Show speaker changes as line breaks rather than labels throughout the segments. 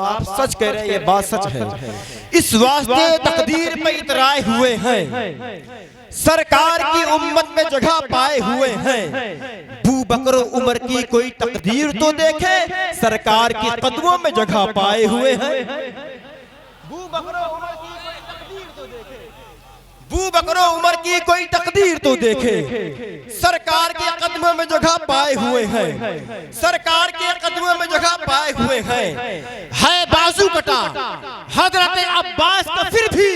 आप सच कह रहे हैं, ये बात सच है। इस वास्ते तकदीर पे इतराए हुए हैं, सरकार की उम्मत में जगह पाए हुए हैं। बू बकर उमर की कोई तकदीर तो देखे, सरकार के कदमों में जगह पाए हुए हैं। बू बकर उमर की कोई तकदीर तो देखे, बू बकरो उमर की कोई तकदीर तो देखे, सरकार के कदमों में जगह पाए हुए हैं, सरकार के कदमों में जगह पाए हुए हैं। है बाजू कटा हजरत अब्बास का, फिर भी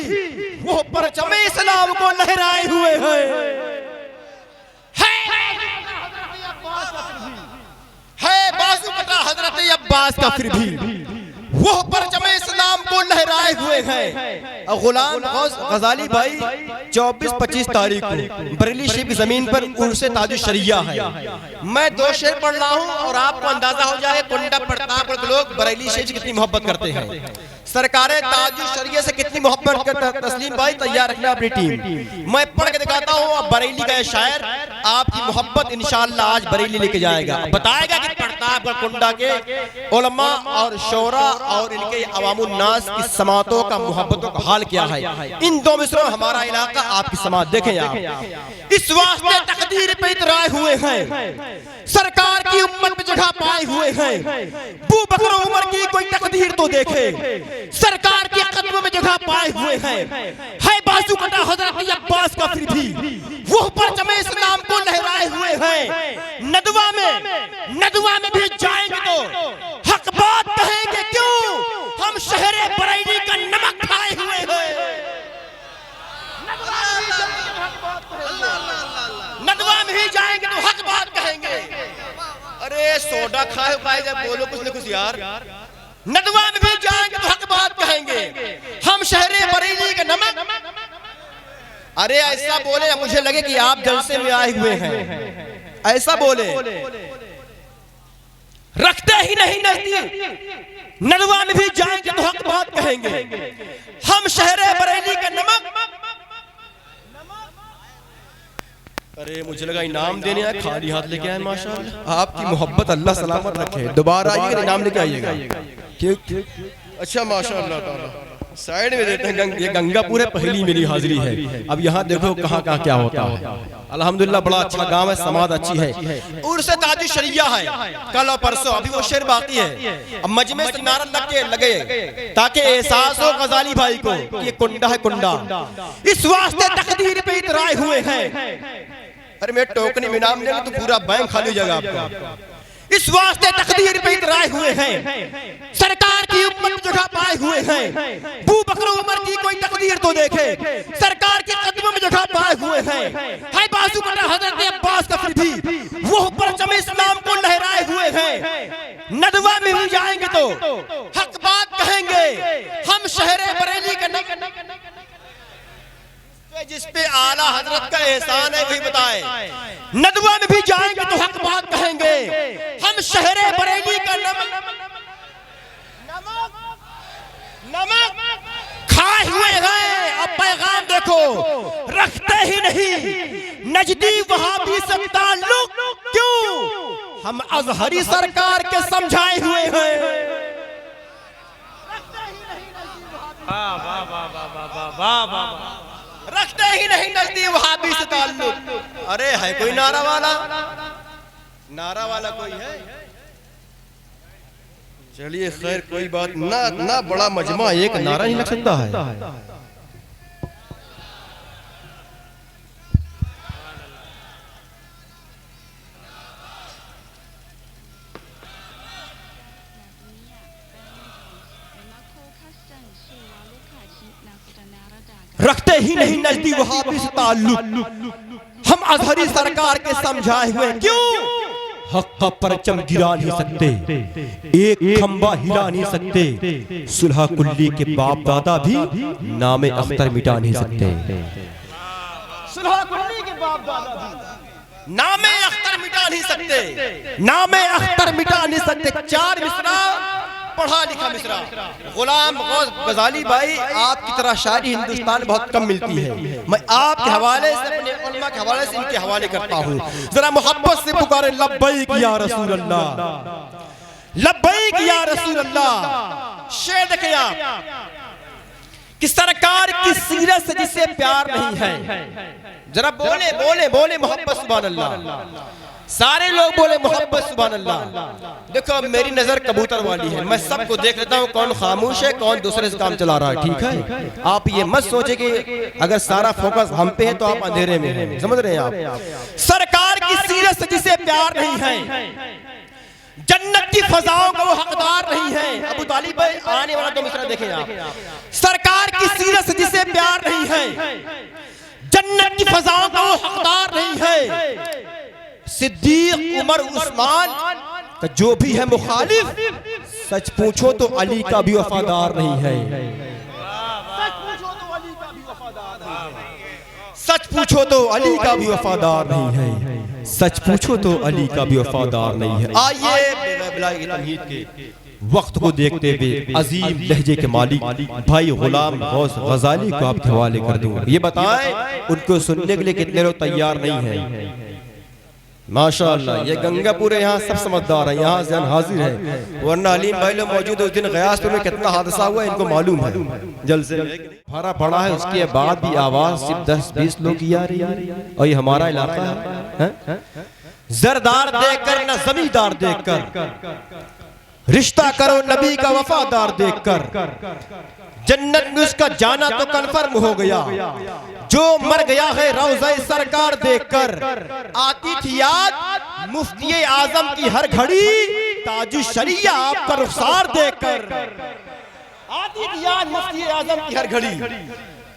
वो परचम इस्लाम को लहराए हुए हैं। है बाजू कटा हजरत अब्बास का, फिर भी वो परचम इस्लाम को लहराए हुए हैं। गुलाम गजाली भाई 24-25 तारीख को बरेली शरीफ की जमीन पर उर्से ताजुश शरिया है। मैं 2 शेर पढ़ रहा हूँ और आपको अंदाजा हो जाए कुंडा प्रतापगढ़ के लोग बरेली शरीफ से कितनी मोहब्बत करते हैं, सरकारें ताजुश शरिया से कितनी मोहब्बत करते हैं। तस्लीम भाई तैयार रखना अपनी टीम, मैं पढ़ के दिखाता हूँ। अब बरेली का शायर आपकी मोहब्बत इंशाअल्लाह आज बरेली लेके जाएगा, बताएगा कि प्रतापगढ़ कुंडा के उलमा और शोरा और इनके अवामुन्नास की समातों का मोहब्बतों का हाल क्या है। इन 2 मिसरों में हमारा इलाका आपकी समात देखें आप। इस वास्ते तकदीर पे इतराए हुए हैं, सरकार की उम्मत में जगह पाए हुए हैं। बू बकर उमर की कोई तकदीर तो देखे, सरकार के कदमों में जगह पाए हुए हैं। है बाजू कटा हजरत अब्बास का, फिर भी वो परचम इस्लाम को लहराए हुए हैं। नदवा में भी जाएंगे तो हक बात कहेंगे, क्यों हम शहरे बरेली का नमक खाए हुए हैं। नदवा में भी जाएंगे तो हक बात कहेंगे। अरे सोडा खाए खाए जब बोलो कुछ न कुछ यार। नदवा में भी जाएंगे तो हक बात कहेंगे, हम शहरे बरेली का नमक। अरे ऐसा बोले मुझे लगे कि आप जलसे में आए हुए हैं, ऐसा बोले। रखते ही नहीं नजदीक, नदवा में भी जाएंगे तो हक बात कहेंगे, हम शहरे बरेली का नमक। अरे मुझे लगा इनाम देने आए, खाली हाथ लेके आए। माशाअल्लाह, आपकी मोहब्बत अल्लाह सलामत रखे। दोबारा आइएगा, इनाम लेके आइएगा। अच्छा माशाअल्लाह ताला। साइड में देते हैं, ये गंगापुर है, पहली मेरी हाजिरी है। अब यहाँ देखो कहाँ कहाँ क्या होता है। अल्हम्दुलिल्लाह बड़ा अच्छा गांव है, समाज अच्छी है। उर्से ताजुश शरिया है कल और परसों, अभी वो शेर बाकी है। अब मजमे से नारा लगे ताकि एहसास हो गजाली भाई को ये कुंडा है कुंडा। इस वास्ते तकदीर पे इतराए हुए हैं। अरे मैं टोकनी में नाम लेंगे तो पूरा बैंक खाली हो जाएगा आपका। इस वास्ते तकदीर पे इतराए हुए हैं, सरकार की उम्मत में जगह पाए हुए हैं। बू बकर उमर की कोई तकदीर तो देखे, सरकार के कदमों में जगह पाए हुए हैं। है बाजू कटा हजरत अब्बास का, फिर भी वो परचम इस्लाम को लहराए हुए हैं। नदवा में भी जाएंगे तो हक बात कहेंगे, हम शहरे बरेली का नमक। जिस पे आला हजरत का एहसान है वही बताए। नदवा में भी जाएंगे तो हक बात कहेंगे, हम शहरे बरेली का नमक खाए हुए हैं। अब पैगाम देखो, रखते ही नहीं नजदी वहाबी से ताल्लुक, क्यों हम अजहरी सरकार के समझाए हुए हैं। रखते ही नहीं नजदी वहाबी से ताल्लुक। अरे है कोई नारा वाला कोई है? चलिए खैर कोई बात ना बड़ा मजमा एक नारा नहीं लग सकता है। रखते ही नहीं नजदी वहाबी से ताल्लुक, हम अजहरी सरकार के समझाए हुए, क्यों हक का परचम गिरा नहीं सकते, एक खंबा हिला नहीं सकते। सुलह कुल्ली के बाप दादा भी नामे अख्तर मिटा नहीं सकते। सुलह कुल्ली के बाप दादा भी नामे अख्तर मिटा नहीं सकते, नामे अख्तर मिटा नहीं सकते। 4 मिसरा पढ़ा लिखा मिसरा। गुलाम गजाली भाई आपकी तरह शायरी हिंदुस्तान में बहुत कम मिलती है। मैं आपके हवाले से, अपने उलमा के हवाले से इनके हवाले करता हूँ। जरा मोहब्बत से पुकारे लब्बैक या रसूल अल्लाह, लब्बैक या रसूल अल्लाह। शेर देखें आप कि सरकार की सीरत से जिसे प्यार नहीं है, जरा बोले बोले बोले मोहब्बत सुभान अल्लाह, सारे लोग बोले मोहब्बत सुभान अल्लाह। देखो मेरी नजर कबूतर वाली है, मैं सबको देख लेता हूँ कौन खामोश है कौन दूसरे से काम चला रहा है, ठीक है। आप ये मत सोचे कि अगर सारा फोकस हम पे है तो आप अंधेरे में हैं, समझ रहे हैं आप। सरकार की सीरत से जिसे प्यार नहीं है, जन्नत की फजाओं का वो हकदार नहीं है। अबू तालिब भाई आने वाला 2 मिसरा देखें आप। सरकार की सीरत से जिसे प्यार नहीं है, जन्नत की फजाओं का वो हकदार नहीं है। सिद्दीक उमर उस्मान का जो भी है मुखालिफ, सच पूछो तो अली का भी वफादार नहीं है। सच पूछो तो अली का भी वफादार नहीं है। सच पूछो तो अली का भी वफादार नहीं है। आइए के वक्त को देखते हुए अजीम लहजे के मालिक भाई गुलाम गौस गजाली को आपके हवाले कर दूंगा। ये बताएं उनको सुनने के लिए कितने लोग तैयार नहीं हैं। माशाअल्लाह ये गंगापुर यहाँ सब समझदार है, यहाँ जन हाजिर है, वरना अलीम भाई लोग मौजूद है। उस दिन गयासपुर में कितना हादसा हुआ इनको मालूम है। जल से भरा पड़ा है, उसके बाद भी आवाज सिर्फ 10-20 लोग की आ रही है। और ये हमारा इलाका है। जरदार देखकर न जमींदार देखकर, रिश्ता करो नबी का वफादार देखकर, जन्नत में उसका जाना तो कन्फर्म हो गया। जो मर गया है रोज़े सरकार देखकर, आती थी याद मुफ्ती आजम की हर घड़ी, ताजुश शरिया आपका रुखसार देखकर। आती थी याद मुफ्ती आजम की हर घड़ी,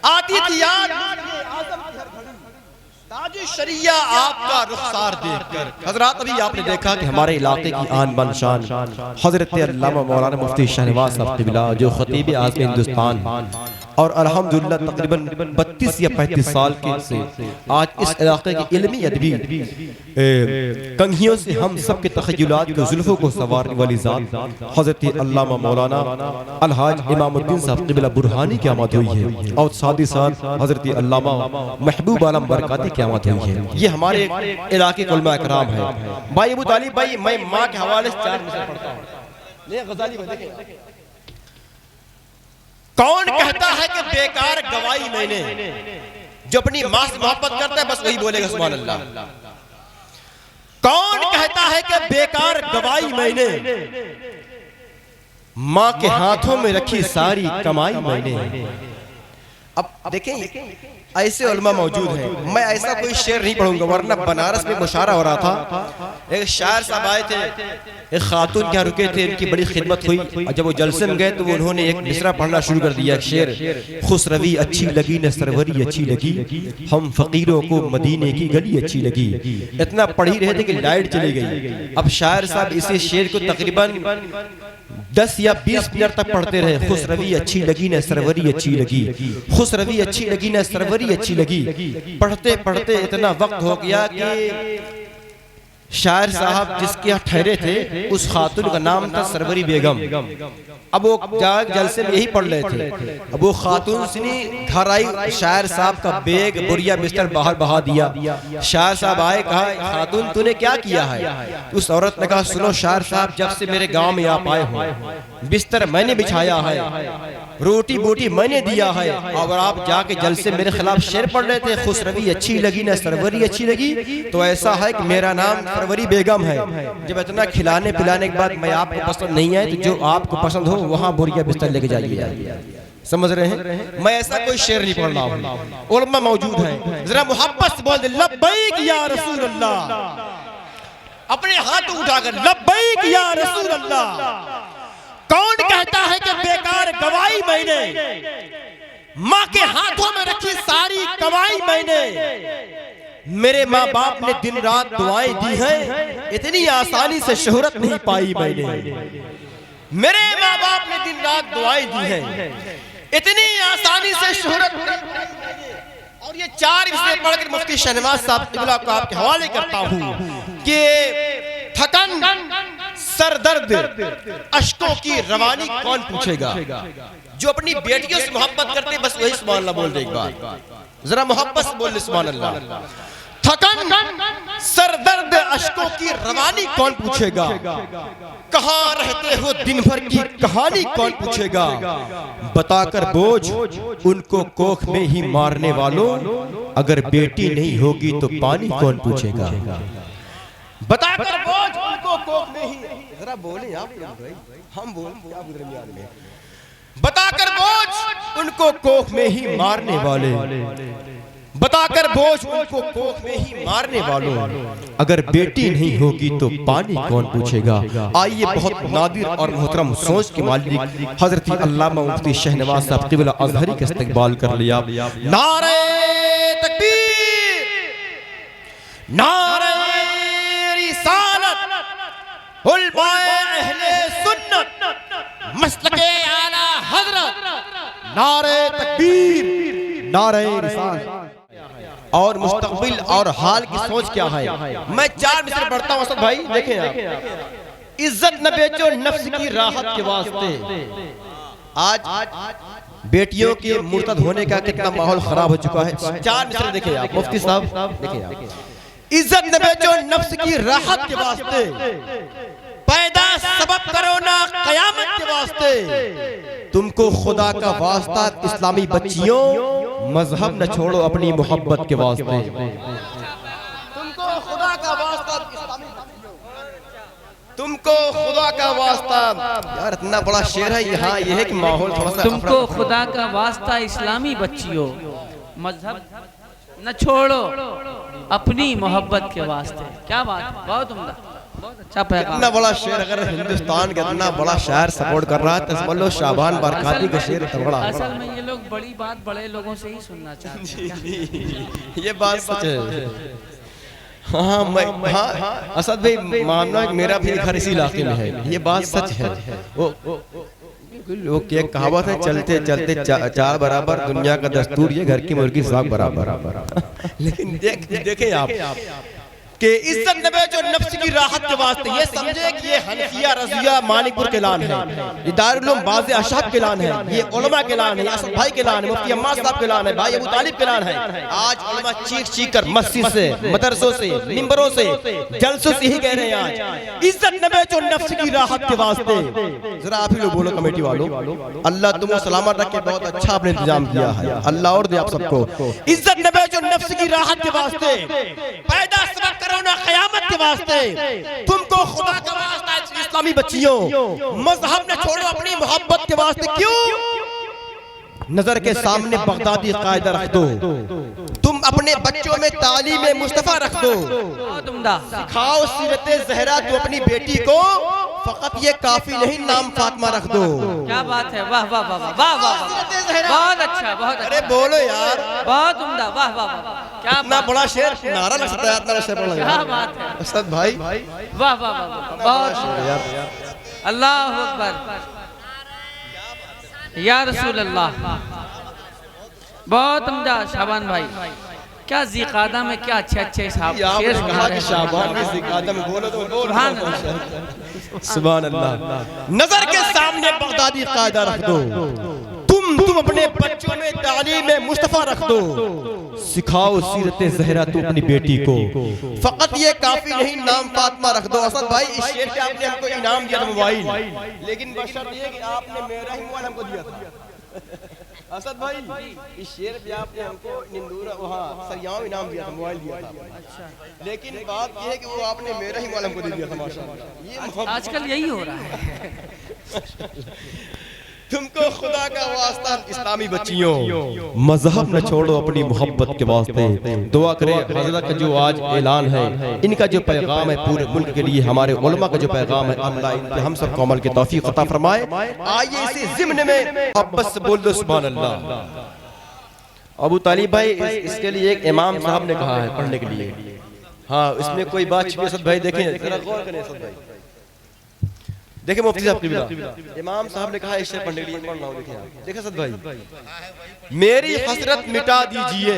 आती थी याद मुफ्ती आजम की हर घड़ी, ताजुश शरिया आपका रुखसार देखकर। हजरात अभी आपने देखा कि हमारे इलाके की आन बान शान हजरत अल्लामा मौलाना मुफ्ती शहनवाज साहब क़िबला जो खतीब आज़म हिंदुस्तान और अल्हम्दुलिल्लाह तकरीबन 32 या 35 साल के से आज इस इलाके की इल्मी अदबी कंघियों से हम सब के तख़य्युलात को जुल्फ़ों को संवारने वाली ज़ात हज़रत अल्लामा मौलाना अलहाज इमामुद्दीन साहब क़िबला बुरहानी की आमद हुई है और साथ ही साथ हज़रत अल्लामा महबूब आलम बरकाती की आमद हुई है। ये हमारे इलाके के उलमा इकराम है। भाई अबू तालिब भाई मैं माँ के हवाले से 4 मिसरे पढ़ता हूँ। गज़ाली भाई देखें, कौन कहता है कि बेकार गवाही मैंने, जो अपनी माँ से मोहब्बत करता है बस वही बोलेगा सुभान अल्लाह। कौन कहता है कि बेकार गवाही मैंने, माँ के हाथों में रखी सारी कमाई मैंने। अब देखें ऐसे उलमा मौजूद हैं, मैं ऐसा कोई शेर नहीं पढ़ूंगा वरना बनारस में मुशारा हो रहा था। एक शायर साहब आए थे, एक खातून के यहाँ रुके थे, इनकी बड़ी खिदमत हुई और जब वो जलसे में गए तो उन्होंने एक मिसरा पढ़ना शुरू कर दिया। शेर, खुसरवी अच्छी लगी न सरवरी अच्छी लगी, हम फकीरों को मदीने की गली अच्छी लगी। इतना पढ़ ही रहे थे कि लाइट चली गई। अब शायर साहब इसी शेर को तकरीबन 10 या 20 मिनट तक पढ़ते रहे। खुसरवी अच्छी लगी न सरवरी अच्छी लगी, खुसरवी अच्छी लगी न सरवरी अच्छी लगी। पढ़ते पढ़ते इतना वक्त हो गया कि शायर साहब जिसके यहाँ ठहरे थे उस खातून का नाम था सरवरी बेगम। अब वो जलसे में यही पढ़ रहे थे। अब वो खातून सुनी, घर आई, शायर साहब का बैग बुरिया बिस्तर बाहर बहा दिया। शायर साहब आए, कहा खातून तूने क्या किया है? उस औरत ने कहा सुनो शायर साहब, जब से मेरे गांव में आप आए हो बिस्तर मैंने बिछाया है, रोटी बोटी मैंने दिया है, और आप जाके जलसे मेरे खिलाफ शेर पढ़ रहे थे, खुसरवी अच्छी लगी न सरवरी अच्छी लगी। तो ऐसा है कि मेरा नाम सरवरी बेगम है। जब इतना खिलाने पिलाने के बाद मैं आपको पसंद नहीं आए तो जो आपको पसंद हो वहां बोरिया बिस्तर लेके जाइए। समझ रहे हैं? मैं ऐसा कोई शेर नहीं पढ़ रहा हूं, उलमा मौजूद हैं। जरा मोहब्बत से बोल दे लब्बैक या रसूल अल्लाह, अपने हाथ उठाकर लब्बैक या रसूल अल्लाह। कौन कहता है कि बेकार गवाही मैंने, माँ के हाथों में रखी सारी कमाई मैंने। मेरे माँ बाप ने दिन रात दुआएं दी हैं, इतनी आसानी से शोहरत नहीं पाई मैंने। मेरे माँ बाप ने दिन रात दुआएं दी हैं, इतनी आसानी से शोहरत नहीं पाई। और ये 4 विषय पढ़कर मुफ्ती शहनवाज साहब क़िबला को आपके हवाले करता हूँ कि थकन, सरदर्द, अश्कों की रवानी कौन पूछेगा? जो अपनी बेटियों से मोहब्बत करते बस वही सुभान अल्लाह बोल दे। एक बार जरा मोहब्बत से बोल दे सुभान अल्लाह। थकन सरदर्द अश्कों की रवानी कौन पूछेगा, कहाँ रहते हो दिन भर की कहानी कौन पूछेगा, बताकर बोझ उनको कोख में ही मारने वालों, अगर बेटी नहीं होगी तो पानी कौन पूछेगा। बताकर बोझ उनको कोख में ही, जरा बोले आप भाई, हम बोल आप दरमियान में, बताकर बोझ उनको कोख में ही मारने वाले, बताकर बोझ उनको कोख में ही मारने वालों, अगर बेटी नहीं होगी तो पानी कौन पूछेगा। आइए बहुत नादिर और मोहतरम सोच के मालिक हजरत अल्लामा मुफ्ती शहनवाज साहब क़िबला अज़हरी का इस्तक़बाल कर लिया। नारे तकबीर, नारे रिसालत, उलमाए अहले सुन्नत, मसलके आला हज़रत, नारे तकबीर, नारे रिसालत। और मुस्तक़बिल और हाल की सोच क्या है, मैं 4 मिसरे पढ़ता हूँ असद भाई, देखें आप। इज्जत न बेचो नफ्स की राहत के वास्ते, आज बेटियों के मुर्तद होने का कितना माहौल खराब हो चुका है। 4 मिसरे देखें आप मुफ्ती साहब, देखें आप। इज्जत न बेचो नफ्स की राहत के वास्ते, पैदा सबब करो ना कयामत के वास्ते, तुमको खुदा का वास्ता इस्लामी बच्चियों, मजहब न छोड़ो अपनी मोहब्बत के वास्ते, तुमको खुदा का वास्ता इस्लामी बच्चियों, तुमको खुदा का वास्ता। यार इतना बड़ा शेर है यहाँ, ये है कि माहौल थोड़ा सा,
तुमको खुदा का वास्ता इस्लामी बच्चियों, मजहब न छोड़ो अपनी मोहब्बत के वास्ते। क्या बात है, बहुत उम्दा, बहुत अच्छा पैगाम।
इतना बड़ा शेर अगर हिंदुस्तान का इतना बड़ा शायर सपोर्ट कर रहा है तो समझ लो शाबान बरकाती का शेर इतना बड़ा।
असल में ये लोग बड़ी बात बड़े लोगों से ही सुनना चाहते हैं।
ये बात सच है। हाँ मैं, हाँ असद भाई मानना मेरा भी घर इसी इलाके में है, ये बात सच है। वो क्या कहावत है, चलते चलते चार बराबर, दुनिया का दस्तूर ये घर की मुर्गी साग बराबर। लेकिन देखें आप कि इज्जत न बेचो नफ्स की राहत के वास्ते, ये समझे कि ये हनफिया रज़िया मानिकपुर के ऐलान है, ये दारुल उलूम बाज़ अशहब के ऐलान है, ये उलमा के ऐलान है, असद भाई के ऐलान है, मुफ्ती अम्मास साहब के ऐलान है, भाई अबू तालिब के ऐलान है। आज उलमा चीख चीख कर मस्जिद से, मदरसों से, मिंबरों से, जलसों से ही कह रहे हैं आज इज्जत न बेचो नफ्स की राहत के वास्ते। जरा आप ही लोग बोलो कमेटी वालों, अल्लाह तुमको सलामत रखे, बहुत अच्छा आपने इंतजाम किया है, अल्लाह और दे आप सबको। इज्जत न बेचो नफ्स की राहत के वास्ते, पैदा सबब करो ना क़यामत के वास्ते, तुमको खुदा का वास्ता इस्लामी बच्चियों, मजहब न छोड़ो अपनी मोहब्बत के वास्ते। क्यों? नजर के सामने बगदादी कायदा रख दो, तुम अपने बच्चों में तालीम मुस्तफा रख दो, सिखाओ सीरत ज़हरा तू अपनी बेटी को, फकत ये काफी नहीं नाम फातिमा रख दो।
क्या बात है, वाह वाह वाह वाह वाह, बहुत अच्छा, बहुत अच्छा।
अरे बोलो यार,
बहुत उम्दा, वाह वाह वाह, क्या
इतना बड़ा शेर, नारा लग सकता है, इतना शेर पढ़ लगा।
क्या बात है
असद भाई,
वाह वाह वाह, बहुत
यार,
अल्लाह अकबर, या रसूल अल्लाह, बहुत उम्दा। शाबान भाई, क्या ज़िकादा में क्या अच्छे अच्छे शेर
कहा कि शाबान में ज़िकादा में बोलो तो बोलो सुभान अल्लाह। नजर के सामने बगदादी कायदा रख दो, तुम अपने बच्चों में तालीम मुस्तफा रख दो, सिखाओ सीरत ज़हरा तू अपनी बेटी को, फकत ये काफी नहीं नाम फातिमा रख दो। असद भाई इस शेर पे आपने हमको इनाम दिया था मोबाइल, लेकिन बशर्त ये कि आपने मेरा ही मोबाइल हमको दिया था। असद भाई इस शेर पे आपने हमको निंदूरा वहाँ सरियाम इनाम दिया था, मोबाइल दिया था। अच्छा, लेकिन बात ये है कि वो आपने मेरा ही मोबाइल हमको दे दिया था। माशाअल्लाह, ये
आजकल यही हो रहा है।
तुमको खुदा का वास्ता इस्लामी बच्चियों, मजहब न छोड़ो अपनी मोहब्बत के वास्ते। दुआ करें हजरत का जो आज ऐलान है, इनका जो पैगाम है पूरे मुल्क के लिए, हमारे उलमा का जो पैगाम है, अल्लाह इन पे हम सब को अमल की तौफीक अता फरमाए। आइए इसी ज़िम्न में अब्बस से बोल दो सुभान अल्लाह। अबू तालिब भाई इसके लिए एक इमाम साहब ने कहा है पढ़ने के लिए। हाँ, इसमें कोई बात छिपी असद भाई, देखें जरा गौर करें असद भाई, देखे मुफ्ती साहब की इमाम साहब ने कहा एक शेर पढ़ने के लिए, पढ़ रहा हूं, देखें देखे सद भाई, मेरी हसरत मिटा दीजिए,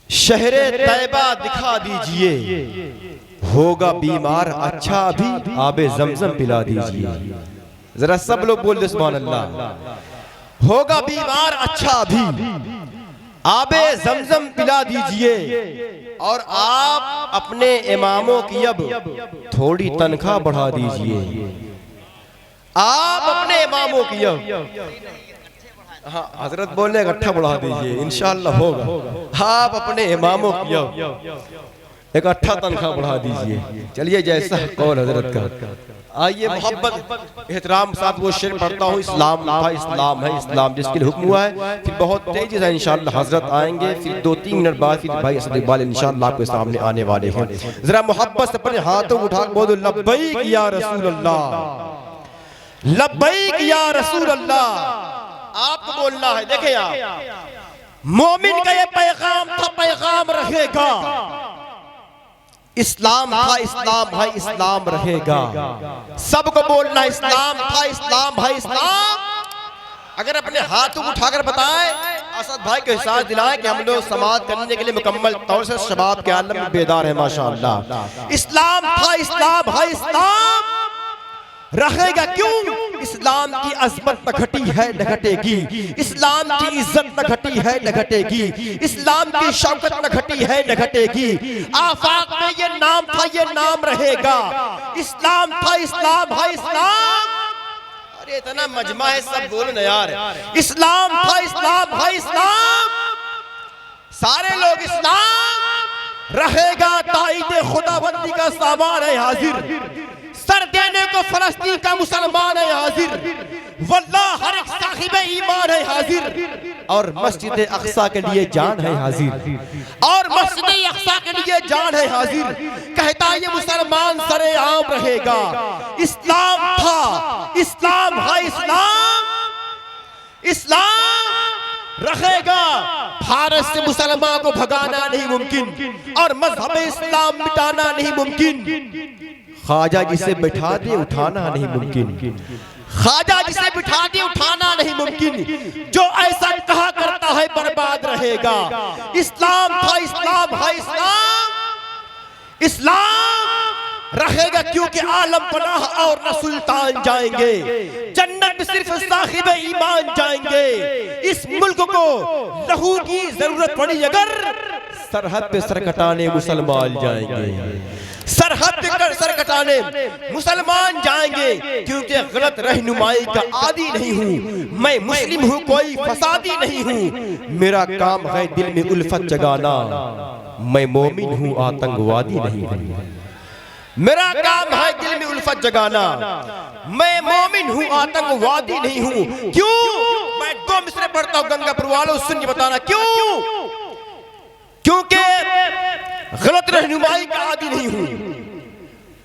शहरे तैबा दिखा दीजिए, होगा बीमार अच्छा भी आबे ज़मज़म पिला दीजिए। जरा सब लोग बोल दे सुभान अल्लाह। होगा बीमार अच्छा भी आबे जमजम पिला दीजिए और आप अपने इमामों की अब थोड़ी तनख्वाह बढ़ा दीजिए। आप अपने इमामों की अब, हाँ हजरत बोले इकट्ठा बढ़ा दीजिए, इंशाअल्लाह होगा। आप अपने इमामों की अब इकट्ठा तनख्वाह बढ़ा दीजिए। चलिए जैसा कौल हजरत का। आइए मोहब्बत एहतराम साथ वो शेर पढ़ता हूँ, इस्लाम था इस्लाम है इस्लाम जिसके लिए हुक्म हुआ है। फिर बहुत तेजी से इंशाअल्लाह हजरत आएंगे, फिर 2-3 मिनट बाद फिर भाई असद इकबाल इंशाअल्लाह आपके सामने आने वाले हैं। जरा मोहब्बत से अपने हाथों उठा बोलो लब्बैक या रसूल अल्लाह, लब्बैक या रसूल अल्लाह। आपको बोलना है। देखे आप, मोमिन का ये पैगाम था, पैगाम रहेगा। इस्लाम था इस्लाम है इस्लाम रहेगा। सबको बोलना है इस्लाम था इस्लाम है इस्लाम। अगर अपने हाथ उठाकर बताएं, असद भाई को एहसास दिलाएं कि हम लोग समाज करने के लिए मुकम्मल तौर से शबाब के आलम में बेदार है माशाअल्लाह। इस्लाम था इस्लाम है इस्लाम रहेगा। क्यों? इस्लाम की अजमत न घटी है न घटेगी, इस्लाम की इज्जत न घटी है न घटेगी, इस्लाम की शौकत न घटी है न घटेगी। आफाक में ये नाम था ये नाम रहेगा। इस्लाम था इस्लाम है इस्लाम। अरे इतना मजमा है, सब बोलो ना यार। इस्लाम था इस्लाम है इस्लाम। सारे लोग इस्लाम रहेगा। ताईद खुदाबंदी का सामान है हाजिर, सर देने को फलस्तीन का मुसलमान है हाजिर। वल्लाह हर एक साहिब ईमान है हाजिर। और मस्जिद अक्सा के लिए जान है हाजिर, और मस्जिद अक्सा के लिए जान है हाजिर। कहता ये मुसलमान सरेआम रहेगा। इस्लाम था इस्लाम है इस्लाम, इस्लाम रहेगा। भारत से मुसलमान को भगाना नहीं मुमकिन और मजहब इस्लाम मिटाना नहीं मुमकिन। ख्वाजा जिसे बिठा दे उठाना नहीं मुमकिन, ख्वाजा जिसे बिठा दे उठाना नहीं मुमकिन। जो ऐसा कहा करता है बर्बाद रहेगा। इस्लाम था इस्लाम है इस्लाम, इस्लाम रहेगा। क्योंकि आलम पनाह और न सुल्तान जाएंगे, जन्नत सिर्फ साहिब ईमान जाएंगे। इस मुल्क को लहू की जरूरत पड़ी अगर, सरहद पे सर कटाने मुसलमान जाएंगे। सरहद पर सर कटाने मुसलमान जाएंगे। क्योंकि गलत रहनुमाई का आदी नहीं हूँ मैं, मुस्लिम हूँ कोई फसादी नहीं हूँ। मेरा काम है दिल में उल्फत जगाना, मैं मोमिन हूँ आतंकवादी नहीं हूँ। मेरा काम है दिल में उल्फत जगाना, मैं मोमिन हूँ आतंकवादी नहीं हूँ। क्यों? मैं 2 मिसरे पढ़ता हूँ गंगापुर वालों, सुन के बताना क्यों। क्योंकि गलत रहनुमाई का आदी नहीं हूं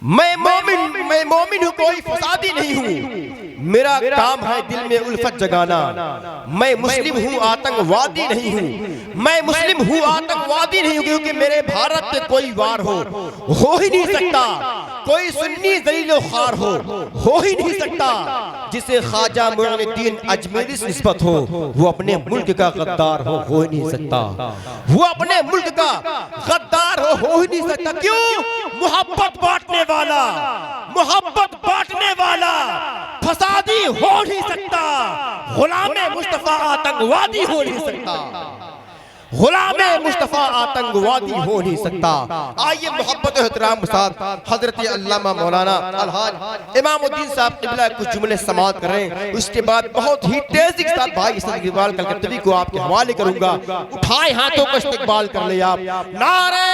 मैं, मोमिन हूं कोई फसादी नहीं हूं। मेरा काम है दिल में उल्फत जगाना, मैं मुस्लिम हूं आतंकवादी नहीं हूं। मैं मुस्लिम हूं आतंकवादी नहीं हूं। क्योंकि मेरे भारत में कोई वार हो ही नहीं सकता। कोई सुन्नी जलील खार हो ही नहीं सकता। जिसे ख्वाजा मुइनुद्दीन अजमेरी से निस्बत हो, वो अपने मुल्क का गद्दार हो ही नहीं सकता। वो अपने मुल्क का गद्दार हो ही नहीं सकता। क्यों? मोहब्बत बांटने वाला, मोहब्बत बांटने वाला फसादी हो नहीं सकता। गुलामे मुस्तफा आतंकवादी हो नहीं सकता। गुलामे मुस्तफा आतंकवादी हो नहीं सकता। आइए मोहब्बत एहतराम के साथ हजरत अल्लामा मौलाना अलहाज इमामुद्दीन साहब क़िबला कुछ जुमले समाअत कर रहे हैं। उसके बाद बहुत ही तेजी के साथ भाई असद इकबाल कलकत्तवी को आपके हवाले करूंगा। उठाए हाथों को इस्तकबाल कर ले आप। नारे